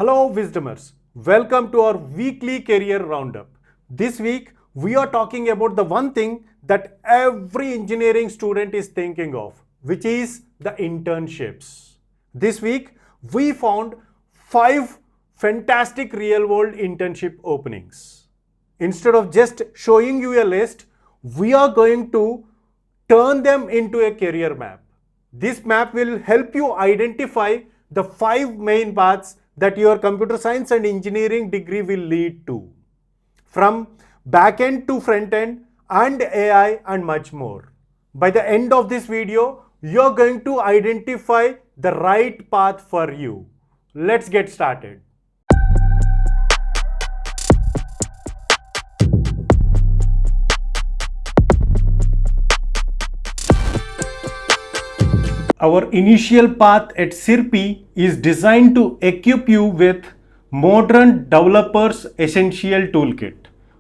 Hello Wisdomers, welcome to our weekly career roundup. This week we are talking about the one thing that every engineering student is thinking of, which is the internships. This week we found 5 fantastic real world internship openings. Instead of just showing you a list, we are going to turn them into a career map. This map will help you identify the 5 main paths that your computer science and engineering degree will lead to, from back-end to front-end and AI and much more. By the end of this video, you're going to identify the right path for you. Let's get started. Our initial path at SIRPI is designed to equip you with modern developers essential toolkit.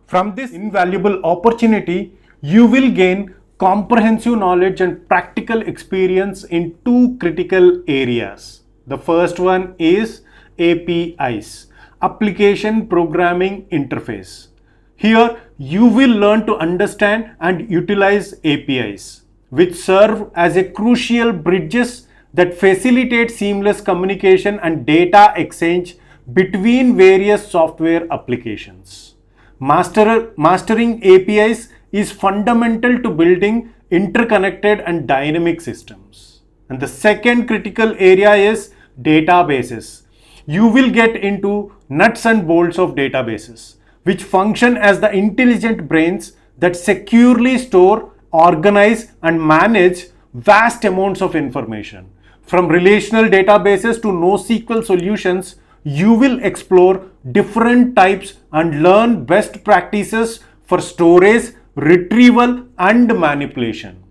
From this invaluable opportunity, you will gain comprehensive knowledge and practical experience in 2 critical areas. The first one is APIs, Application Programming Interface. Here you will learn to understand and utilize APIs, which serve as a crucial bridges that facilitate seamless communication and data exchange between various software applications. Mastering APIs is fundamental to building interconnected and dynamic systems. And the second critical area is databases. You will get into nuts and bolts of databases, which function as the intelligent brains that securely store, organize and manage vast amounts of information. From relational databases to NoSQL solutions, you will explore different types and learn best practices for storage, retrieval and manipulation.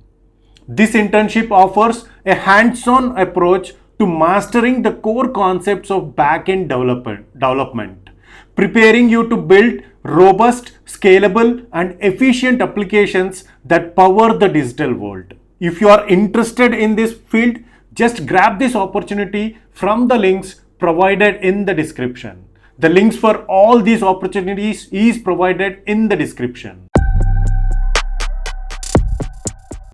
This internship offers a hands-on approach to mastering the core concepts of back-end development, preparing you to build robust, scalable and efficient applications that power the digital world. If you are interested in this field, just grab this opportunity from the links provided in the description. The links for all these opportunities is provided in the description.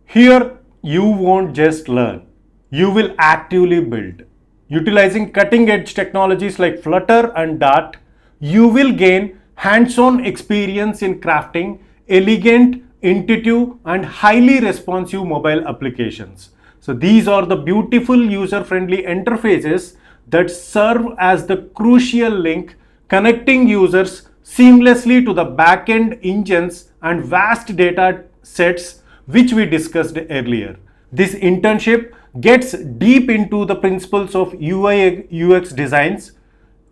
Here you won't just learn, you will actively build. Utilizing cutting-edge technologies like Flutter and Dart, you will gain hands-on experience in crafting elegant, intuitive and highly responsive mobile applications. So these are the beautiful user-friendly interfaces that serve as the crucial link connecting users seamlessly to the back-end engines and vast data sets which we discussed earlier. This internship gets deep into the principles of UI UX designs,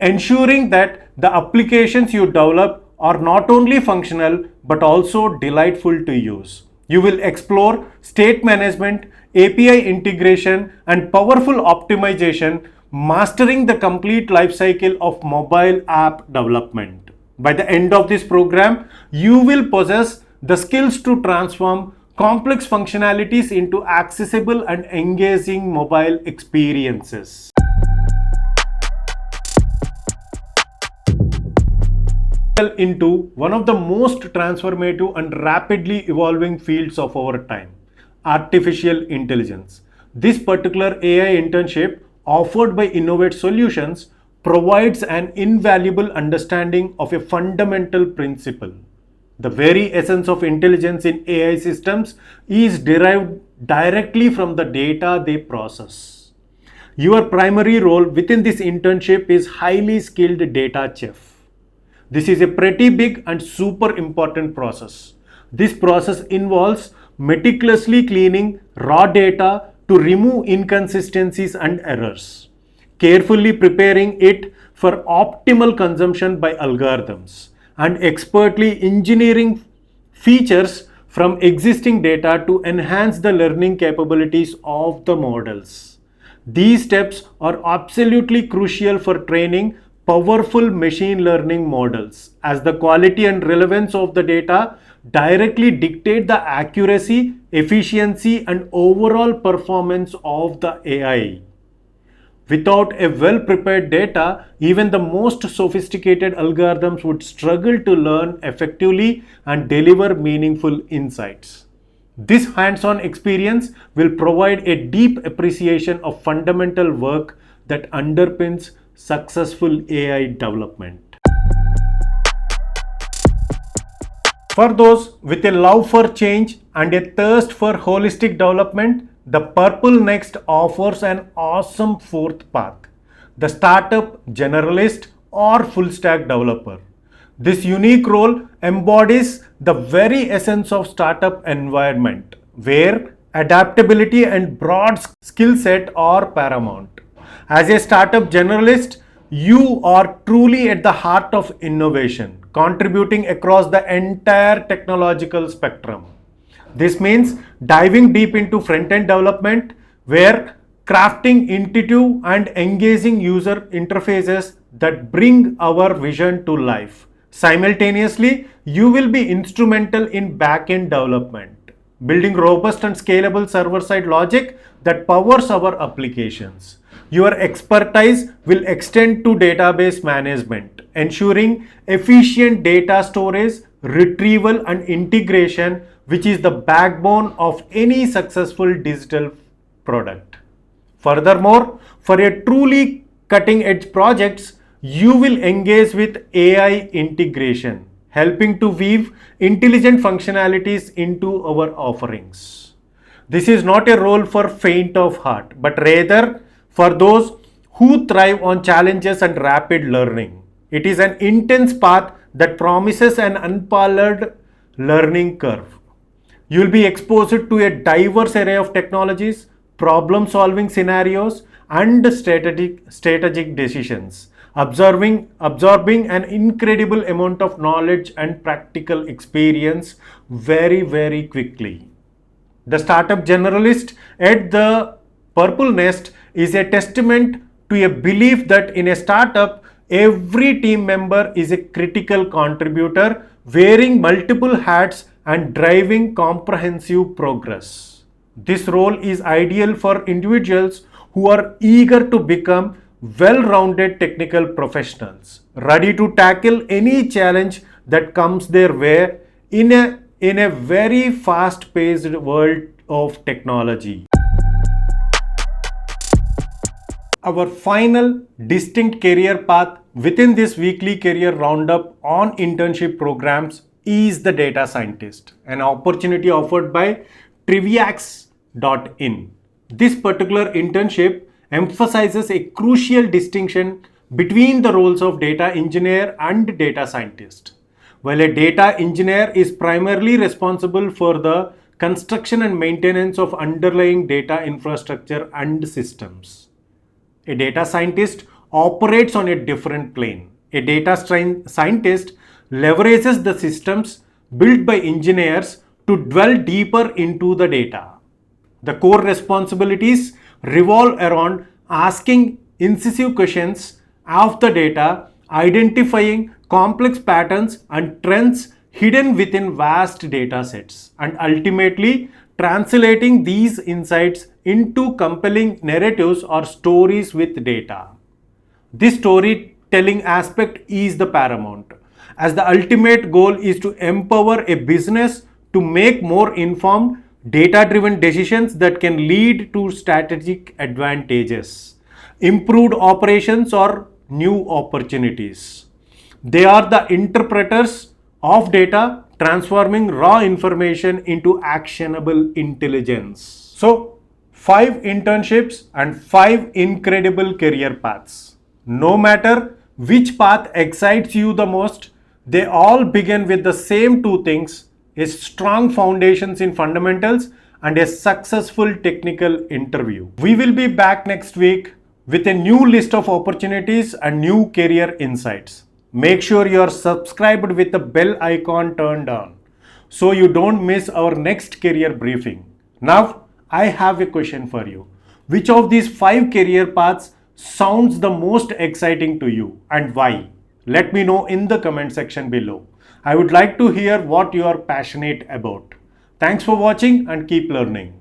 ensuring that the applications you develop are not only functional but also delightful to use. You will explore state management, API integration and powerful optimization, mastering the complete lifecycle of mobile app development. By the end of this program, you will possess the skills to transform complex functionalities into accessible and engaging mobile experiences. Into one of the most transformative and rapidly evolving fields of our time, artificial intelligence. This particular AI internship offered by Innovate Solutions provides an invaluable understanding of a fundamental principle. The very essence of intelligence in AI systems is derived directly from the data they process. Your primary role within this internship is highly skilled data chef. This is a pretty big and super important process. This process involves meticulously cleaning raw data to remove inconsistencies and errors, carefully preparing it for optimal consumption by algorithms, and expertly engineering features from existing data to enhance the learning capabilities of the models. These steps are absolutely crucial for training powerful machine learning models, as the quality and relevance of the data directly dictate the accuracy, efficiency, and overall performance of the AI. Without a well-prepared data, even the most sophisticated algorithms would struggle to learn effectively and deliver meaningful insights. This hands-on experience will provide a deep appreciation of fundamental work that underpins successful AI development. For those with a love for change and a thirst for holistic development, the Purple Next offers an awesome fourth path: the startup generalist or full stack developer. This unique role embodies the very essence of startup environment, where adaptability and broad skill set are paramount. As a startup generalist, you are truly at the heart of innovation, contributing across the entire technological spectrum. This means diving deep into front-end development, where crafting intuitive and engaging user interfaces that bring our vision to life. Simultaneously, you will be instrumental in back-end development, building robust and scalable server-side logic that powers our applications. Your expertise will extend to database management, ensuring efficient data storage, retrieval, and integration, which is the backbone of any successful digital product. Furthermore, for a truly cutting edge projects, you will engage with AI integration, helping to weave intelligent functionalities into our offerings. This is not a role for faint of heart, but rather for those who thrive on challenges and rapid learning. It is an intense path that promises an unparalleled learning curve. You will be exposed to a diverse array of technologies, problem solving scenarios, and strategic decisions, absorbing an incredible amount of knowledge and practical experience very quickly. The startup generalist at the Purple Nest is a testament to a belief that in a startup, every team member is a critical contributor, wearing multiple hats and driving comprehensive progress. This role is ideal for individuals who are eager to become well-rounded technical professionals, ready to tackle any challenge that comes their way in a very fast-paced world of technology. Our final distinct career path within this weekly career roundup on internship programs is the data scientist, an opportunity offered by Triviax.in. This particular internship emphasizes a crucial distinction between the roles of data engineer and data scientist. While a data engineer is primarily responsible for the construction and maintenance of underlying data infrastructure and systems, a data scientist operates on a different plane. A data scientist leverages the systems built by engineers to dwell deeper into the data. The core responsibilities revolve around asking incisive questions of the data, identifying complex patterns and trends hidden within vast data sets, and ultimately translating these insights into compelling narratives or stories with data. This storytelling aspect is the paramount, as the ultimate goal is to empower a business to make more informed, data-driven decisions that can lead to strategic advantages, improved operations, or new opportunities. They are the interpreters of data, transforming raw information into actionable intelligence. So, 5 internships and 5 incredible career paths. No matter which path excites you the most, they all begin with the same two things: a strong foundations in fundamentals and a successful technical interview. We will be back next week with a new list of opportunities and new career insights. Make sure you are subscribed with the bell icon turned on so you don't miss our next career briefing. Now, I have a question for you. Which of these 5 career paths sounds the most exciting to you and why? Let me know in the comment section below. I would like to hear what you are passionate about. Thanks for watching and keep learning.